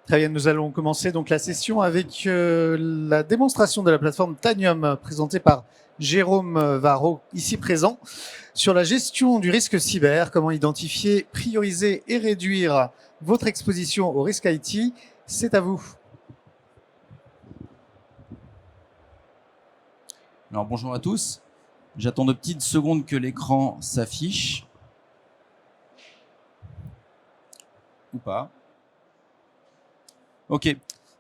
Très bien, nous allons commencer donc la session avec la démonstration de la plateforme Tanium présentée par Jérôme Varro, ici présent, sur la gestion du risque cyber, comment identifier, prioriser et réduire votre exposition au risque IT. C'est à vous. Alors bonjour à tous, j'attends de petites secondes que l'écran s'affiche. Ou pas. Ok.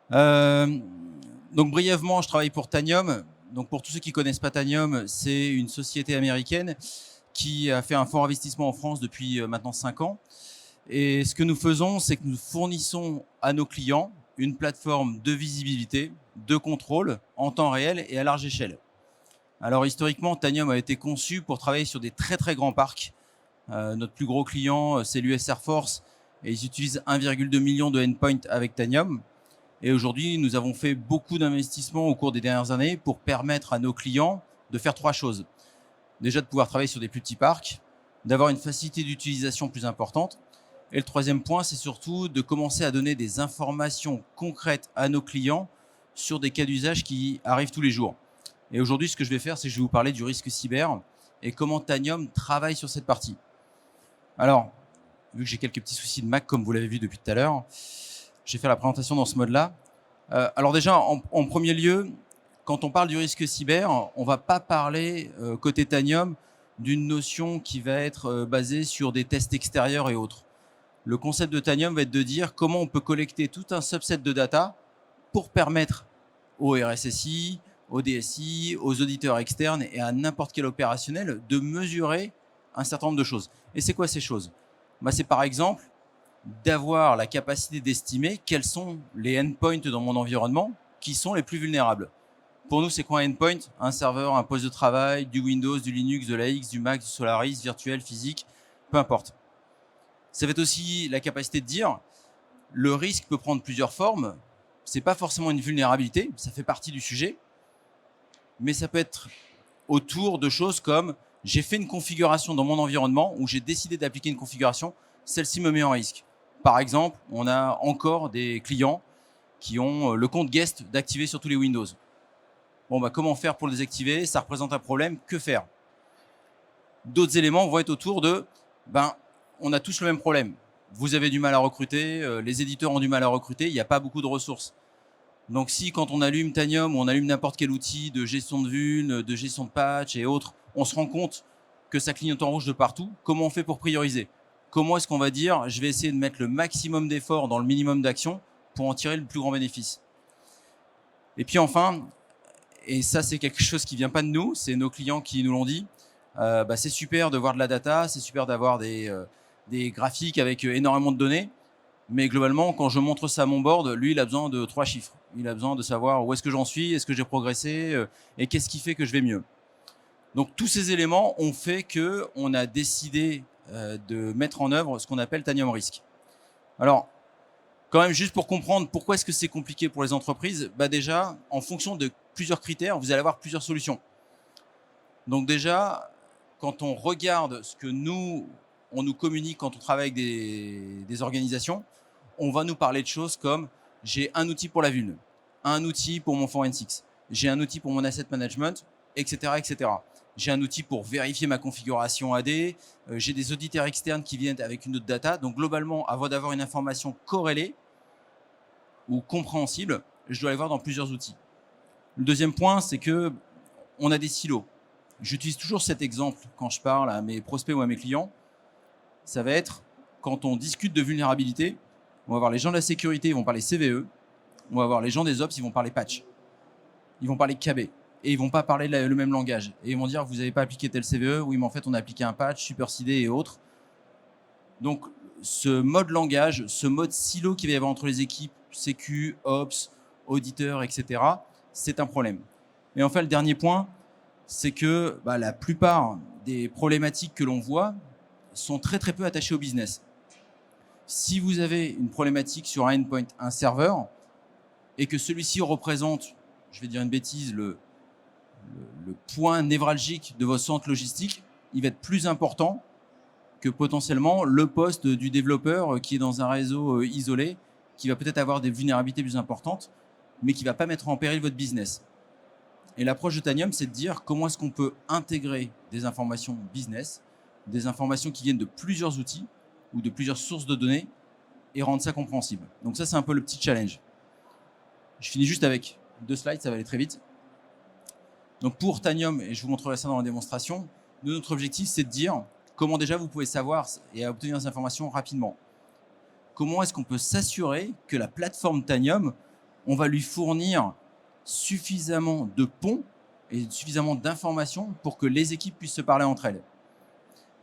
Donc brièvement, je travaille pour Tanium. Donc pour tous ceux qui ne connaissent pas Tanium, c'est une société américaine qui a fait un fort investissement en France depuis maintenant 5 ans. Et ce que nous faisons, c'est que nous fournissons à nos clients une plateforme de visibilité, de contrôle en temps réel et à large échelle. Alors historiquement, Tanium a été conçu pour travailler sur des très très grands parcs. Notre plus gros client, c'est l'US Air Force, et ils utilisent 1,2 million de endpoints avec Tanium. Et aujourd'hui, nous avons fait beaucoup d'investissements au cours des dernières années pour permettre à nos clients de faire 3 choses. Déjà, de pouvoir travailler sur des plus petits parcs, d'avoir une facilité d'utilisation plus importante. Et le troisième point, c'est surtout de commencer à donner des informations concrètes à nos clients sur des cas d'usage qui arrivent tous les jours. Et aujourd'hui, ce que je vais faire, c'est que je vais vous parler du risque cyber et comment Tanium travaille sur cette partie. Alors, vu que j'ai quelques petits soucis de Mac, comme vous l'avez vu depuis tout à l'heure, j'ai fait la présentation dans ce mode-là. Alors déjà, en premier lieu, quand on parle du risque cyber, on ne va pas parler, côté Tanium, d'une notion qui va être basée sur des tests extérieurs et autres. Le concept de Tanium va être de dire comment on peut collecter tout un subset de data pour permettre au RSSI, au DSI, aux auditeurs externes et à n'importe quel opérationnel de mesurer un certain nombre de choses. Et c'est quoi ces choses ? C'est par exemple d'avoir la capacité d'estimer quels sont les endpoints dans mon environnement qui sont les plus vulnérables. Pour nous, c'est quoi un endpoint ? Un serveur, un poste de travail, du Windows, du Linux, de l'AX, du Mac, du Solaris, virtuel, physique, peu importe. Ça va être aussi la capacité de dire le risque peut prendre plusieurs formes. C'est pas forcément une vulnérabilité, ça fait partie du sujet, mais ça peut être autour de choses comme j'ai fait une configuration dans mon environnement où j'ai décidé d'appliquer une configuration, celle-ci me met en risque. Par exemple, on a encore des clients qui ont le compte guest d'activer sur tous les Windows. Comment faire pour le désactiver ? Ça représente un problème, que faire ? D'autres éléments vont être autour de on a tous le même problème. Vous avez du mal à recruter, les éditeurs ont du mal à recruter, il n'y a pas beaucoup de ressources. Donc si quand on allume Tanium ou on allume n'importe quel outil de gestion de vuln, de gestion de patch et autres, on se rend compte que ça clignote en rouge de partout, comment on fait pour prioriser ? Comment est-ce qu'on va dire je vais essayer de mettre le maximum d'efforts dans le minimum d'action pour en tirer le plus grand bénéfice ? Et puis enfin, et ça c'est quelque chose qui ne vient pas de nous, c'est nos clients qui nous l'ont dit, c'est super de voir de la data, c'est super d'avoir des graphiques avec énormément de données, mais globalement, quand je montre ça à mon board, lui, il a besoin de 3 chiffres. Il a besoin de savoir où est-ce que j'en suis, est-ce que j'ai progressé, et qu'est-ce qui fait que je vais mieux. Donc, tous ces éléments ont fait qu'on a décidé de mettre en œuvre ce qu'on appelle Tanium Risk. Alors, quand même, juste pour comprendre pourquoi est-ce que c'est compliqué pour les entreprises, déjà, en fonction de plusieurs critères, vous allez avoir plusieurs solutions. Donc déjà, quand on regarde ce que on nous communique quand on travaille avec des organisations, on va nous parler de choses comme j'ai un outil pour la vuln, un outil pour mon forensics, j'ai un outil pour mon asset management, etc. etc. J'ai un outil pour vérifier ma configuration AD, j'ai des auditeurs externes qui viennent avec une autre data. Donc globalement, avant d'avoir une information corrélée ou compréhensible, je dois aller voir dans plusieurs outils. Le deuxième point, c'est que on a des silos. J'utilise toujours cet exemple quand je parle à mes prospects ou à mes clients. Ça va être quand on discute de vulnérabilité, on va voir les gens de la sécurité, ils vont parler CVE. On va voir les gens des ops, ils vont parler patch. Ils vont parler KB. Et ils vont pas parler le même langage. Et ils vont dire, vous n'avez pas appliqué tel CVE. Oui, mais en fait, on a appliqué un patch, supersedé et autres. Donc, ce mode langage, ce mode silo qu'il va y avoir entre les équipes, sécu, ops, auditeurs, etc., c'est un problème. Et enfin, le dernier point, c'est que la plupart des problématiques que l'on voit sont très très peu attachées au business. Si vous avez une problématique sur un endpoint, un serveur, et que celui-ci représente, je vais dire une bêtise, le point névralgique de votre centre logistique, il va être plus important que potentiellement le poste du développeur qui est dans un réseau isolé, qui va peut-être avoir des vulnérabilités plus importantes, mais qui ne va pas mettre en péril votre business. Et l'approche de Tanium, c'est de dire comment est-ce qu'on peut intégrer des informations business, des informations qui viennent de plusieurs outils ou de plusieurs sources de données et rendre ça compréhensible. Donc ça, c'est un peu le petit challenge. Je finis juste avec 2 slides, ça va aller très vite. Donc pour Tanium, et je vous montrerai ça dans la démonstration, notre objectif, c'est de dire comment déjà vous pouvez savoir et obtenir des informations rapidement. Comment est-ce qu'on peut s'assurer que la plateforme Tanium, on va lui fournir suffisamment de ponts et suffisamment d'informations pour que les équipes puissent se parler entre elles.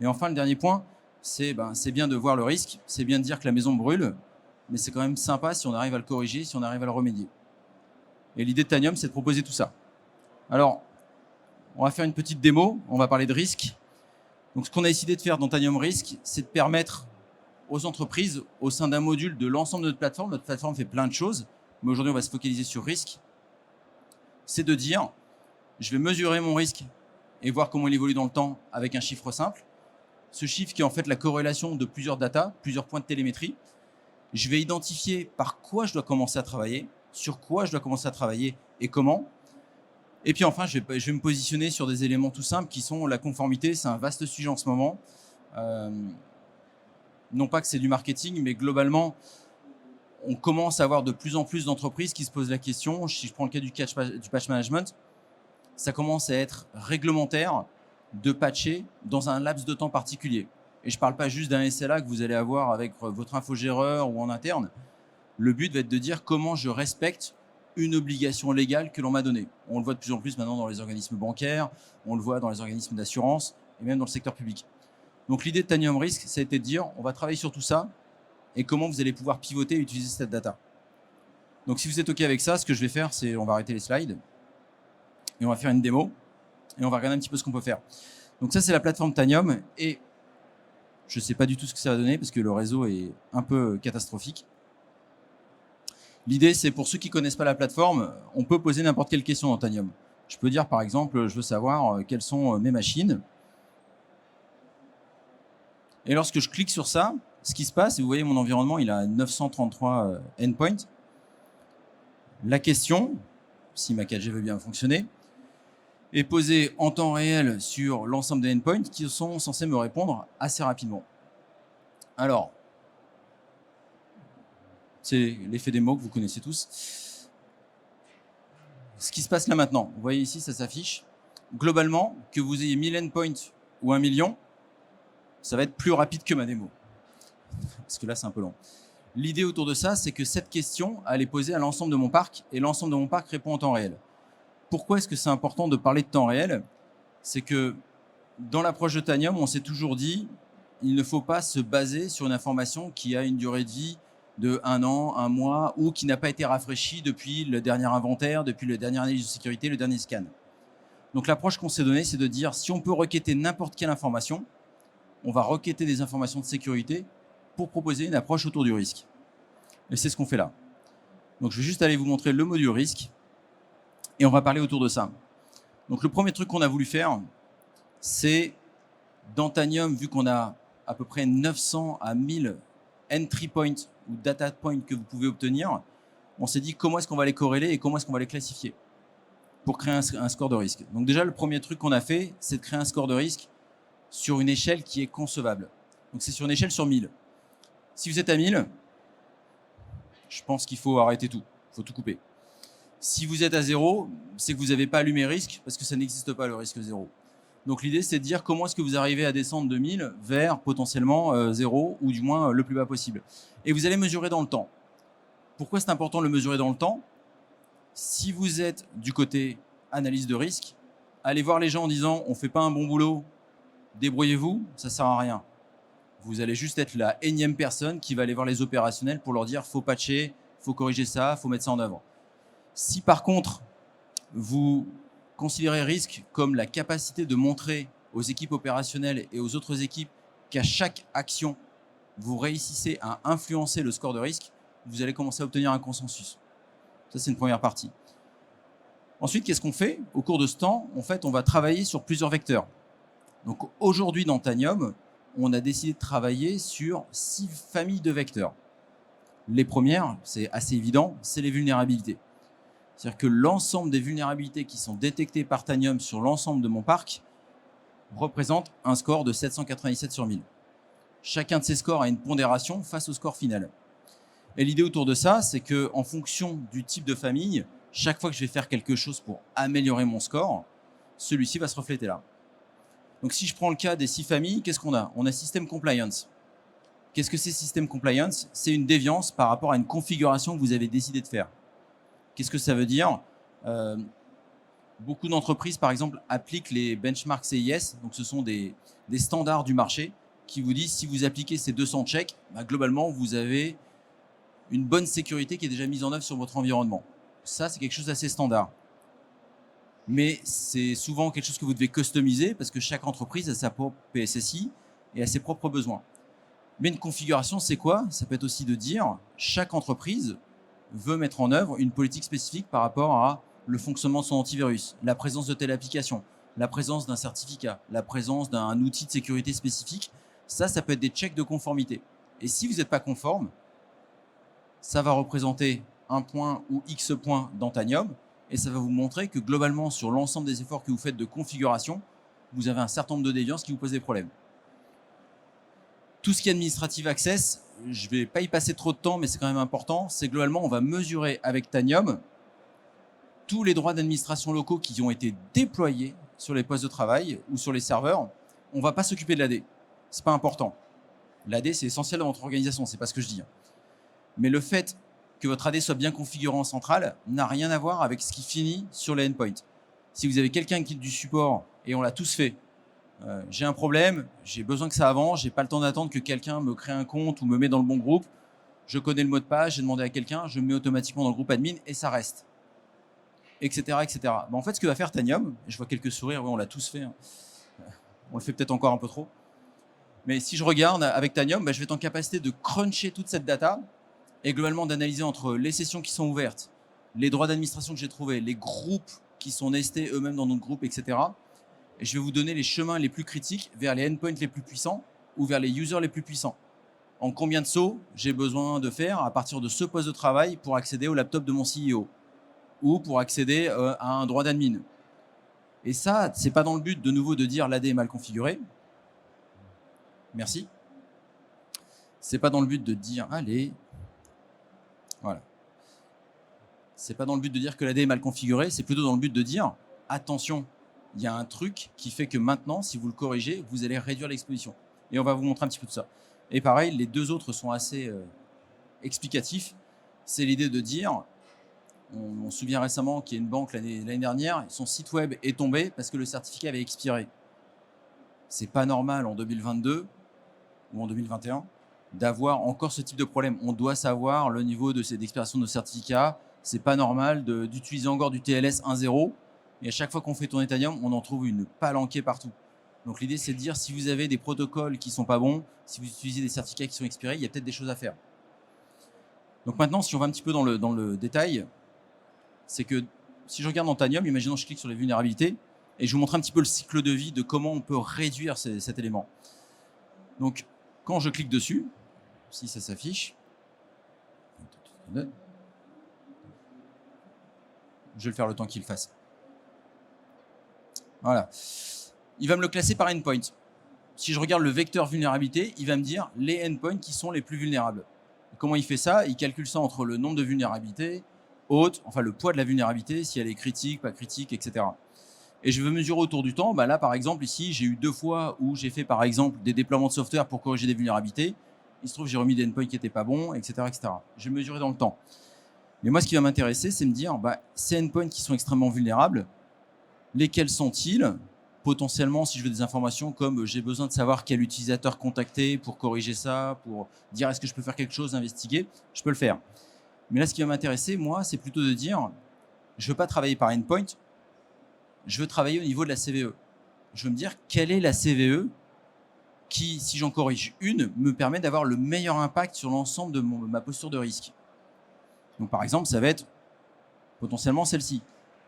Et enfin, le dernier point, c'est bien de voir le risque, c'est bien de dire que la maison brûle, mais c'est quand même sympa si on arrive à le corriger, si on arrive à le remédier. Et l'idée de Tanium, c'est de proposer tout ça. Alors, on va faire une petite démo, on va parler de risque. Donc, ce qu'on a décidé de faire dans Tanium Risk, c'est de permettre aux entreprises, au sein d'un module de l'ensemble de notre plateforme fait plein de choses, mais aujourd'hui, on va se focaliser sur risque, c'est de dire, je vais mesurer mon risque et voir comment il évolue dans le temps avec un chiffre simple. Ce chiffre qui est en fait la corrélation de plusieurs data, plusieurs points de télémétrie. Je vais identifier par quoi je dois commencer à travailler, sur quoi je dois commencer à travailler et comment. Et puis enfin, je vais me positionner sur des éléments tout simples qui sont la conformité. C'est un vaste sujet en ce moment. Non pas que c'est du marketing, mais globalement, on commence à avoir de plus en plus d'entreprises qui se posent la question. Si je prends le cas du patch management, ça commence à être réglementaire de patcher dans un laps de temps particulier. Et je ne parle pas juste d'un SLA que vous allez avoir avec votre infogéreur ou en interne. Le but va être de dire comment je respecte une obligation légale que l'on m'a donnée. On le voit de plus en plus maintenant dans les organismes bancaires, on le voit dans les organismes d'assurance et même dans le secteur public. Donc l'idée de Tanium Risk, ça a été de dire on va travailler sur tout ça et comment vous allez pouvoir pivoter et utiliser cette data. Donc si vous êtes OK avec ça, ce que je vais faire, c'est on va arrêter les slides et on va faire une démo et on va regarder un petit peu ce qu'on peut faire. Donc ça, c'est la plateforme Tanium et je ne sais pas du tout ce que ça va donner parce que le réseau est un peu catastrophique. L'idée, c'est pour ceux qui ne connaissent pas la plateforme, on peut poser n'importe quelle question dans Tanium. Je peux dire, par exemple, je veux savoir quelles sont mes machines. Et lorsque je clique sur ça, ce qui se passe, et vous voyez mon environnement, il a 933 endpoints. La question, si ma 4G veut bien fonctionner, est posée en temps réel sur l'ensemble des endpoints qui sont censés me répondre assez rapidement. Alors, c'est l'effet des mots que vous connaissez tous. Ce qui se passe là maintenant, vous voyez ici, ça s'affiche. Globalement, que vous ayez 1000 endpoints ou 1 million, ça va être plus rapide que ma démo. Parce que là, c'est un peu long. L'idée autour de ça, c'est que cette question, elle est posée à l'ensemble de mon parc et l'ensemble de mon parc répond en temps réel. Pourquoi est-ce que c'est important de parler de temps réel? C'est que dans l'approche de Tanium, on s'est toujours dit il ne faut pas se baser sur une information qui a une durée de vie de 1 an, 1 mois ou qui n'a pas été rafraîchie depuis le dernier inventaire, depuis le dernier analyse de sécurité, le dernier scan. Donc l'approche qu'on s'est donnée, c'est de dire si on peut requêter n'importe quelle information, on va requêter des informations de sécurité pour proposer une approche autour du risque. Et c'est ce qu'on fait là. Donc je vais juste aller vous montrer le module risque et on va parler autour de ça. Donc le premier truc qu'on a voulu faire, c'est dans Tanium, vu qu'on a à peu près 900 à 1000 entry points ou data points que vous pouvez obtenir, on s'est dit comment est-ce qu'on va les corréler et comment est-ce qu'on va les classifier pour créer un score de risque. Donc déjà, le premier truc qu'on a fait, c'est de créer un score de risque sur une échelle qui est concevable. Donc c'est sur une échelle sur 1000. Si vous êtes à 1000, je pense qu'il faut arrêter tout. Il faut tout couper. Si vous êtes à 0, c'est que vous n'avez pas allumé risque parce que ça n'existe pas le risque 0. Donc l'idée, c'est de dire comment est-ce que vous arrivez à descendre de 1000 vers potentiellement 0 ou du moins le plus bas possible. Et vous allez mesurer dans le temps. Pourquoi c'est important de le mesurer dans le temps? Si vous êtes du côté analyse de risque, allez voir les gens en disant on ne fait pas un bon boulot, débrouillez-vous, ça ne sert à rien. Vous allez juste être la énième personne qui va aller voir les opérationnels pour leur dire faut patcher, faut corriger ça, faut mettre ça en œuvre. Si par contre, vous considérez risque comme la capacité de montrer aux équipes opérationnelles et aux autres équipes qu'à chaque action, vous réussissez à influencer le score de risque, vous allez commencer à obtenir un consensus. Ça, c'est une première partie. Ensuite, qu'est-ce qu'on fait? Au cours de ce temps, en fait, on va travailler sur plusieurs vecteurs. Donc aujourd'hui, dans Tanium, on a décidé de travailler sur 6 familles de vecteurs. Les premières, c'est assez évident, c'est les vulnérabilités. C'est-à-dire que l'ensemble des vulnérabilités qui sont détectées par Tanium sur l'ensemble de mon parc représente un score de 797 sur 1000. Chacun de ces scores a une pondération face au score final. Et l'idée autour de ça, c'est qu'en fonction du type de famille, chaque fois que je vais faire quelque chose pour améliorer mon score, celui-ci va se refléter là. Donc si je prends le cas des 6 familles, qu'est-ce qu'on a? On a System Compliance. Qu'est-ce que c'est System Compliance? C'est une déviance par rapport à une configuration que vous avez décidé de faire. Qu'est-ce que ça veut dire? Beaucoup d'entreprises, par exemple, appliquent les benchmarks CIS. Donc, ce sont des standards du marché qui vous disent si vous appliquez ces 200 checks, globalement, vous avez une bonne sécurité qui est déjà mise en œuvre sur votre environnement. Ça, c'est quelque chose d'assez standard. Mais c'est souvent quelque chose que vous devez customiser parce que chaque entreprise a sa propre PSSI et a ses propres besoins. Mais une configuration, c'est quoi? Ça peut être aussi de dire chaque entreprise veut mettre en œuvre une politique spécifique par rapport à le fonctionnement de son antivirus, la présence de telle application, la présence d'un certificat, la présence d'un outil de sécurité spécifique. Ça peut être des checks de conformité. Et si vous n'êtes pas conforme, ça va représenter un point ou X points dans Tanium et ça va vous montrer que globalement, sur l'ensemble des efforts que vous faites de configuration, vous avez un certain nombre de déviances qui vous posent des problèmes. Tout ce qui est Administrative Access, je ne vais pas y passer trop de temps, mais c'est quand même important. C'est globalement, on va mesurer avec Tanium tous les droits d'administration locaux qui ont été déployés sur les postes de travail ou sur les serveurs. On ne va pas s'occuper de l'AD. Ce n'est pas important. L'AD, c'est essentiel dans votre organisation, ce n'est pas ce que je dis. Mais le fait que votre AD soit bien configuré en centrale n'a rien à voir avec ce qui finit sur les endpoints. Si vous avez quelqu'un qui quitte du support, et on l'a tous fait, j'ai un problème, j'ai besoin que ça avance, j'ai pas le temps d'attendre que quelqu'un me crée un compte ou me met dans le bon groupe, je connais le mot de passe, j'ai demandé à quelqu'un, je me mets automatiquement dans le groupe admin et ça reste. Etc. etc. En fait, ce que va faire Tanium, je vois quelques sourires, oui, on l'a tous fait, hein. On le fait peut-être encore un peu trop, mais si je regarde avec Tanium, je vais être en capacité de cruncher toute cette data et globalement d'analyser entre les sessions qui sont ouvertes, les droits d'administration que j'ai trouvés, les groupes qui sont nestés eux-mêmes dans notre groupe, etc. Et je vais vous donner les chemins les plus critiques vers les endpoints les plus puissants ou vers les users les plus puissants. En combien de sauts j'ai besoin de faire à partir de ce poste de travail pour accéder au laptop de mon CEO ou pour accéder à un droit d'admin. Et ça, c'est pas dans le but de nouveau de dire l'AD est mal configuré. Merci. C'est pas dans le but de dire allez. Voilà. C'est pas dans le but de dire que l'AD est mal configuré, c'est plutôt dans le but de dire attention. Il y a un truc qui fait que maintenant, si vous le corrigez, vous allez réduire l'exposition. Et on va vous montrer un petit peu de ça. Et pareil, les deux autres sont assez explicatifs. C'est l'idée de dire, on se souvient récemment qu'il y a une banque l'année dernière, son site web est tombé parce que le certificat avait expiré. C'est pas normal en 2022 ou en 2021 d'avoir encore ce type de problème. On doit savoir le niveau d'expiration de nos certificats. C'est pas normal d'utiliser encore du TLS 1.0. Et à chaque fois qu'on fait tourner Tanium, on en trouve une palanquée partout. Donc l'idée, c'est de dire si vous avez des protocoles qui ne sont pas bons, si vous utilisez des certificats qui sont expirés, il y a peut-être des choses à faire. Donc maintenant, si on va un petit peu dans le détail, c'est que si je regarde dans Tanium, imaginons que je clique sur les vulnérabilités et je vous montre un petit peu le cycle de vie de comment on peut réduire cet élément. Donc quand je clique dessus, si ça s'affiche, je vais le faire le temps qu'il fasse. Voilà. Il va me le classer par endpoint. Si je regarde le vecteur vulnérabilité, il va me dire les endpoints qui sont les plus vulnérables. Comment il fait ça? Il calcule ça entre le nombre de vulnérabilités, haute, enfin le poids de la vulnérabilité, si elle est critique, pas critique, etc. Et je veux mesurer autour du temps. Là, par exemple, ici, j'ai eu 2 fois où j'ai fait, par exemple, des déploiements de software pour corriger des vulnérabilités. Il se trouve que j'ai remis des endpoints qui n'étaient pas bons, etc., etc. Je vais mesurer dans le temps. Mais moi, ce qui va m'intéresser, c'est me dire, ces endpoints qui sont extrêmement vulnérables, lesquels sont-ils? Potentiellement, si je veux des informations comme j'ai besoin de savoir quel utilisateur contacter pour corriger ça, pour dire est-ce que je peux faire quelque chose, investiguer, je peux le faire. Mais là, ce qui va m'intéresser, moi, c'est plutôt de dire, je ne veux pas travailler par endpoint, je veux travailler au niveau de la CVE. Je veux me dire quelle est la CVE qui, si j'en corrige une, me permet d'avoir le meilleur impact sur l'ensemble de ma posture de risque. Donc, par exemple, ça va être potentiellement celle-ci,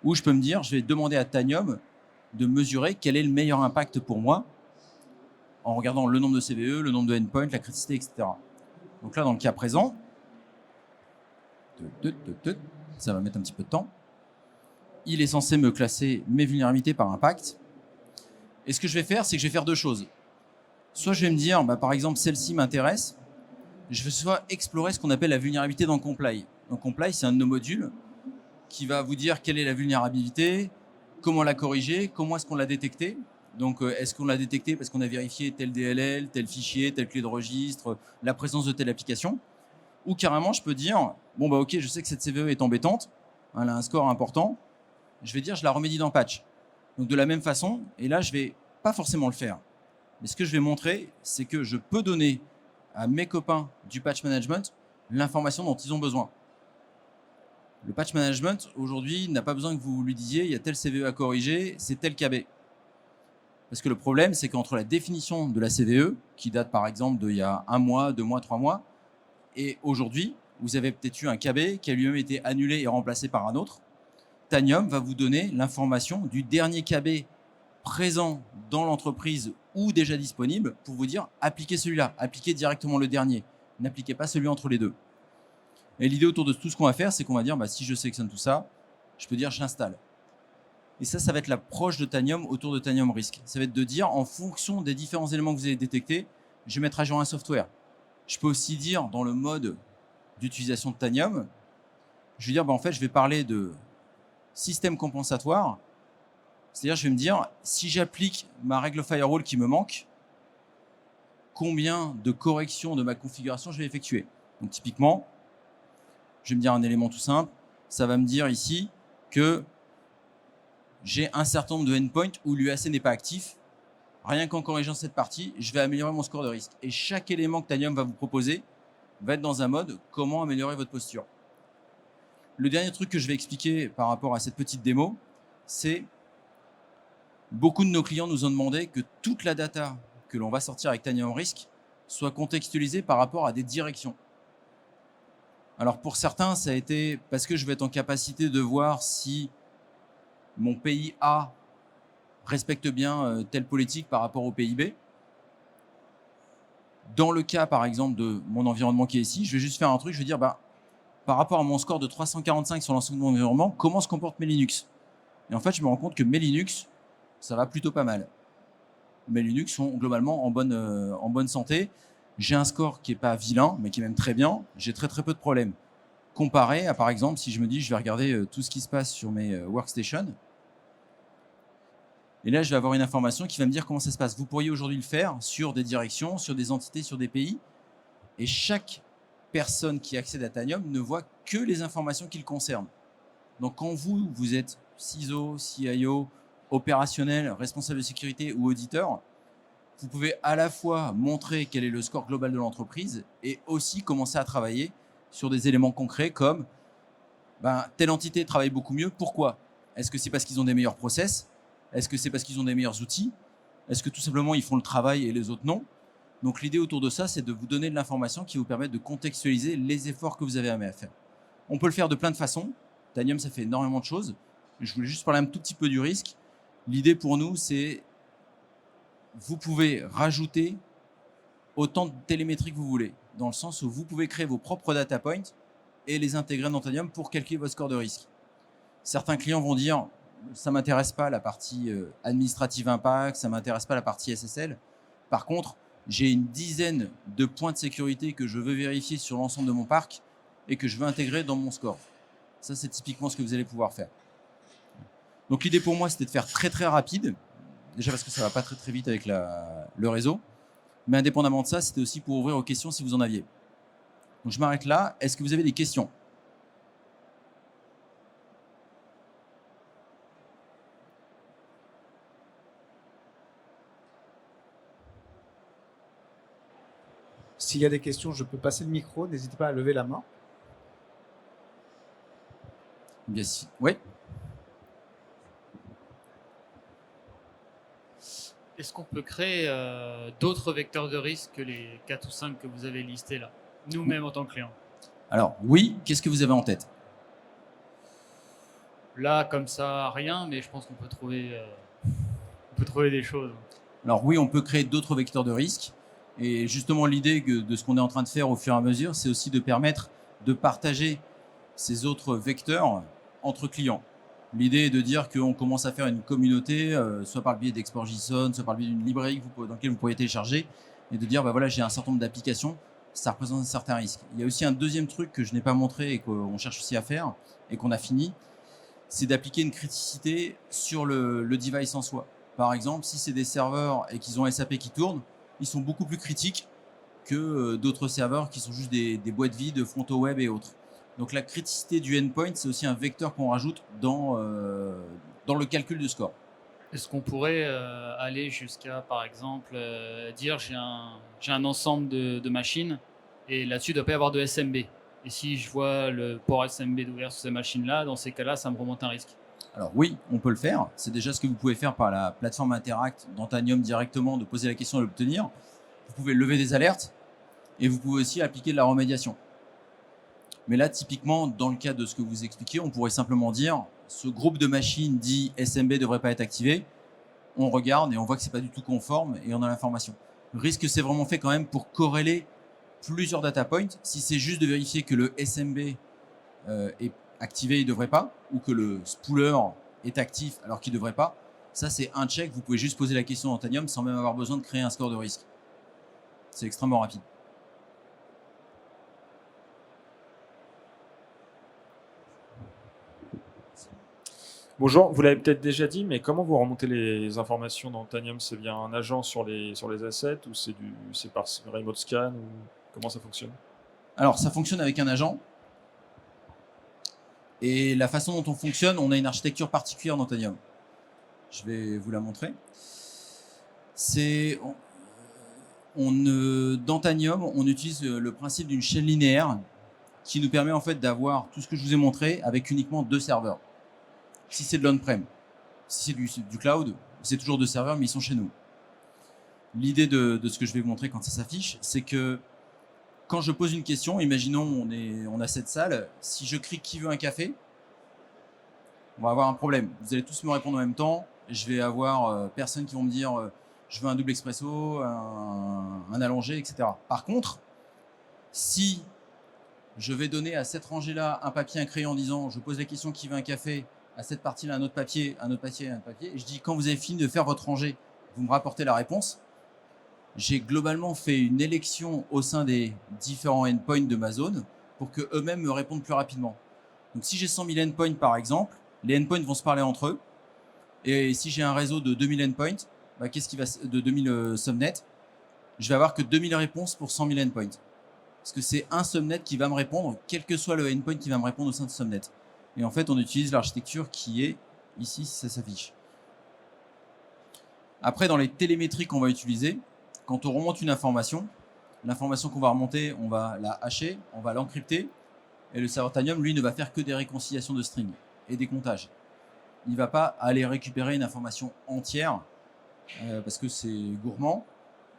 où je peux me dire, je vais demander à Tanium de mesurer quel est le meilleur impact pour moi en regardant le nombre de CVE, le nombre de endpoints, la criticité, etc. Donc là, dans le cas présent, Ça va mettre un petit peu de temps. Il est censé me classer mes vulnérabilités par impact. Et ce que je vais faire, c'est que je vais faire deux choses. Soit je vais me dire, par exemple, celle-ci m'intéresse. Je vais soit explorer ce qu'on appelle la vulnérabilité dans Comply. Donc Comply, c'est un de nos modules qui va vous dire quelle est la vulnérabilité, comment la corriger, comment est-ce qu'on l'a détectée. Donc, est-ce qu'on l'a détectée parce qu'on a vérifié tel DLL, tel fichier, telle clé de registre, la présence de telle application. Ou carrément, je peux dire, ok, je sais que cette CVE est embêtante, elle a un score important, je vais dire, je la remédie dans patch. Donc, de la même façon, et là, je vais pas forcément le faire. Mais ce que je vais montrer, c'est que je peux donner à mes copains du patch management l'information dont ils ont besoin. Le patch management, aujourd'hui, n'a pas besoin que vous lui disiez, il y a tel CVE à corriger, c'est tel KB. Parce que le problème, c'est qu'entre la définition de la CVE, qui date par exemple d'il y a 1 mois, 2 mois, 3 mois, et aujourd'hui, vous avez peut-être eu un KB qui a lui-même été annulé et remplacé par un autre. Tanium va vous donner l'information du dernier KB présent dans l'entreprise ou déjà disponible pour vous dire appliquez celui-là, appliquez directement le dernier, n'appliquez pas celui entre les deux. Et l'idée autour de tout ce qu'on va faire, c'est qu'on va dire si je sélectionne tout ça, je peux dire j'installe. Et ça va être l'approche de Tanium autour de Tanium Risk. Ça va être de dire, en fonction des différents éléments que vous avez détectés, je vais mettre à jour un software. Je peux aussi dire, dans le mode d'utilisation de Tanium, je vais dire, en fait, je vais parler de système compensatoire. C'est-à-dire, je vais me dire, si j'applique ma règle firewall qui me manque, combien de corrections de ma configuration je vais effectuer. Donc, typiquement, je vais me dire un élément tout simple. Ça va me dire ici que j'ai un certain nombre de endpoints où l'UAC n'est pas actif. Rien qu'en corrigeant cette partie, je vais améliorer mon score de risque. Et chaque élément que Tanium va vous proposer va être dans un mode comment améliorer votre posture. Le dernier truc que je vais expliquer par rapport à cette petite démo, c'est beaucoup de nos clients nous ont demandé que toute la data que l'on va sortir avec Tanium Risk soit contextualisée par rapport à des directions. Alors pour certains, ça a été parce que je vais être en capacité de voir si mon pays A respecte bien telle politique par rapport au pays B. Dans le cas, par exemple, de mon environnement qui est ici, je vais juste faire un truc, je vais dire, par rapport à mon score de 345 sur l'ensemble de mon environnement, comment se comportent mes Linux? Et en fait, je me rends compte que mes Linux, ça va plutôt pas mal. Mes Linux sont globalement en bonne santé. J'ai un score qui n'est pas vilain, mais qui est même très bien. J'ai très peu de problèmes. Comparé à, par exemple, si je me dis, je vais regarder tout ce qui se passe sur mes workstations, et là, je vais avoir une information qui va me dire comment ça se passe. Vous pourriez aujourd'hui le faire sur des directions, sur des entités, sur des pays. Et chaque personne qui accède à Tanium ne voit que les informations qui le concernent. Donc, quand vous êtes CISO, CIO, opérationnel, responsable de sécurité ou auditeur, vous pouvez à la fois montrer quel est le score global de l'entreprise et aussi commencer à travailler sur des éléments concrets comme telle entité travaille beaucoup mieux. Pourquoi? Est-ce que c'est parce qu'ils ont des meilleurs process? Est-ce que c'est parce qu'ils ont des meilleurs outils? Est-ce que tout simplement ils font le travail et les autres non? Donc l'idée autour de ça, c'est de vous donner de l'information qui vous permet de contextualiser les efforts que vous avez à faire. On peut le faire de plein de façons. Tanium, ça fait énormément de choses. Je voulais juste parler un tout petit peu du risque. L'idée pour nous, c'est vous pouvez rajouter autant de télémétrie que vous voulez, dans le sens où vous pouvez créer vos propres data points et les intégrer dans Tanium pour calculer votre score de risque. Certains clients vont dire ça ne m'intéresse pas la partie administrative impact, ça ne m'intéresse pas la partie SSL. Par contre, j'ai une dizaine de points de sécurité que je veux vérifier sur l'ensemble de mon parc et que je veux intégrer dans mon score. Ça, c'est typiquement ce que vous allez pouvoir faire. Donc l'idée pour moi, c'était de faire très rapide. Déjà parce que ça ne va pas très vite avec le réseau. Mais indépendamment de ça, c'était aussi pour ouvrir aux questions si vous en aviez. Donc je m'arrête là. Est-ce que vous avez des questions ? S'il y a des questions, je peux passer le micro. N'hésitez pas à lever la main. Bien si. Oui. Est-ce qu'on peut créer d'autres vecteurs de risque que les 4 ou 5 que vous avez listés là, nous-mêmes en tant que clients? Alors oui, qu'est-ce que vous avez en tête? Là, comme ça, rien, mais je pense qu'on peut trouver des choses. Alors oui, on peut créer d'autres vecteurs de risque. Et justement, l'idée de ce qu'on est en train de faire au fur et à mesure, c'est aussi de permettre de partager ces autres vecteurs entre clients. L'idée est de dire qu'on commence à faire une communauté, soit par le biais d'Export JSON, soit par le biais d'une librairie dans laquelle vous pourriez télécharger, et de dire, bah voilà, j'ai un certain nombre d'applications, ça représente un certain risque. Il y a aussi un deuxième truc que je n'ai pas montré et qu'on cherche aussi à faire, et qu'on a fini, c'est d'appliquer une criticité sur le device en soi. Par exemple, si c'est des serveurs et qu'ils ont SAP qui tournent, ils sont beaucoup plus critiques que d'autres serveurs qui sont juste des boîtes vides, front au web et autres. Donc la criticité du endpoint, c'est aussi un vecteur qu'on rajoute dans le calcul de score. Est-ce qu'on pourrait aller jusqu'à, par exemple, dire j'ai un ensemble de machines et là-dessus, il ne doit pas y avoir de SMB. Et si je vois le port SMB d'ouvert sur ces machines-là, dans ces cas-là, ça me remonte un risque. Alors oui, on peut le faire. C'est déjà ce que vous pouvez faire par la plateforme Interact d'Antanium directement, de poser la question et l'obtenir. Vous pouvez lever des alertes et vous pouvez aussi appliquer de la remédiation. Mais là, typiquement, dans le cas de ce que vous expliquez, on pourrait simplement dire ce groupe de machines dit SMB ne devrait pas être activé. On regarde et on voit que ce n'est pas du tout conforme et on a l'information. Le risque, c'est vraiment fait quand même pour corréler plusieurs data points. Si c'est juste de vérifier que le SMB est activé, il ne devrait pas, ou que le spooler est actif alors qu'il ne devrait pas, ça c'est un check. Vous pouvez juste poser la question d'Antanium sans même avoir besoin de créer un score de risque. C'est extrêmement rapide. Bonjour, vous l'avez peut-être déjà dit, mais comment vous remontez les informations dans Tanium? C'est via un agent sur les assets ou c'est par remote scan ou comment ça fonctionne? Alors, ça fonctionne avec un agent. Et la façon dont on fonctionne, on a une architecture particulière dans Tanium. Je vais vous la montrer. Dans Tanium, on utilise le principe d'une chaîne linéaire qui nous permet en fait d'avoir tout ce que je vous ai montré avec uniquement 2 serveurs. Si c'est de l'on-prem, si c'est du cloud, c'est toujours 2 serveurs, mais ils sont chez nous. L'idée de ce que je vais vous montrer quand ça s'affiche, c'est que quand je pose une question, imaginons on a cette salle, si je crie qui veut un café, on va avoir un problème. Vous allez tous me répondre en même temps, je vais avoir personne qui vont me dire je veux un double espresso, un allongé, etc. Par contre, si je vais donner à cette rangée-là un papier, un crayon en disant je pose la question qui veut un café, à cette partie-là un autre papier, un autre papier, un autre papier, et je dis quand vous avez fini de faire votre rangée, vous me rapportez la réponse. J'ai globalement fait une élection au sein des différents endpoints de ma zone pour qu'eux-mêmes me répondent plus rapidement. Donc si j'ai 100 000 endpoints par exemple, les endpoints vont se parler entre eux. Et si j'ai un réseau de 2000 endpoints, de 2000 subnets, je vais avoir que 2000 réponses pour 100 000 endpoints. Parce que c'est un subnet qui va me répondre, quel que soit le endpoint qui va me répondre au sein de ce subnet. Et en fait, on utilise l'architecture qui est ici, si ça s'affiche. Après, dans les télémétries qu'on va utiliser, quand on remonte une information, l'information qu'on va remonter, on va la hasher, on va l'encrypter, et le serveur Tanium, lui, ne va faire que des réconciliations de strings et des comptages. Il ne va pas aller récupérer une information entière, parce que c'est gourmand,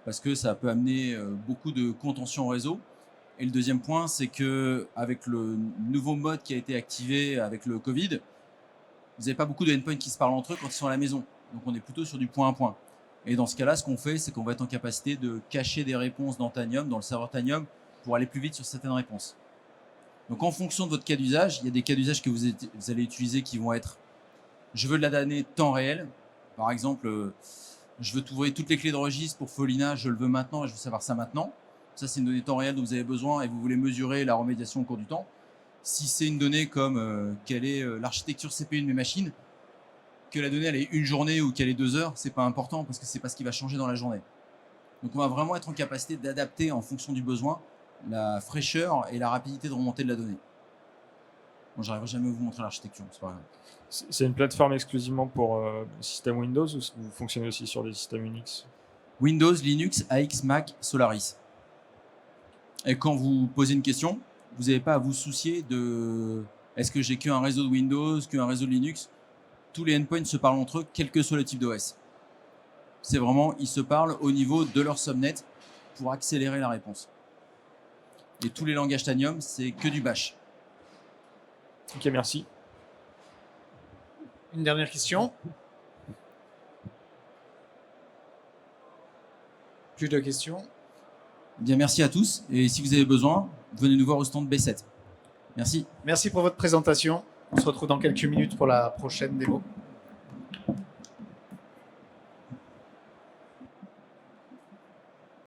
parce que ça peut amener beaucoup de contention au réseau. Et le deuxième point, c'est qu'avec le nouveau mode qui a été activé avec le Covid, vous n'avez pas beaucoup de endpoints qui se parlent entre eux quand ils sont à la maison. Donc on est plutôt sur du point à point. Et dans ce cas-là, ce qu'on fait, c'est qu'on va être en capacité de cacher des réponses dans Tanium, dans le serveur Tanium, pour aller plus vite sur certaines réponses. Donc en fonction de votre cas d'usage, il y a des cas d'usage que vous allez utiliser qui vont être je veux de la donnée temps réel. Par exemple, je veux trouver toutes les clés de registre pour Folina, je le veux maintenant et je veux savoir ça maintenant. Ça, c'est une donnée temps réel dont vous avez besoin et vous voulez mesurer la remédiation au cours du temps. Si c'est une donnée comme quelle est l'architecture CPU de mes machines, que la donnée elle est une journée ou qu'elle est 2 heures, c'est pas important parce que c'est pas ce qui va changer dans la journée. Donc on va vraiment être en capacité d'adapter en fonction du besoin la fraîcheur et la rapidité de remontée de la donnée. Bon, j'arriverai jamais à vous montrer l'architecture, c'est pas grave. C'est une plateforme exclusivement pour le système Windows ou vous fonctionnez aussi sur des systèmes Unix? Windows, Linux, AX, Mac, Solaris. Et quand vous posez une question, vous n'avez pas à vous soucier de est-ce que j'ai qu'un réseau de Windows, qu'un réseau de Linux. Tous les endpoints se parlent entre eux, quel que soit le type d'OS. C'est vraiment, ils se parlent au niveau de leur subnet pour accélérer la réponse. Et tous les langages Tanium, c'est que du bash. Ok, merci. Une dernière question. Plus de questions. Bien, merci à tous. Et si vous avez besoin, venez nous voir au stand B7. Merci. Merci pour votre présentation. On se retrouve dans quelques minutes pour la prochaine démo.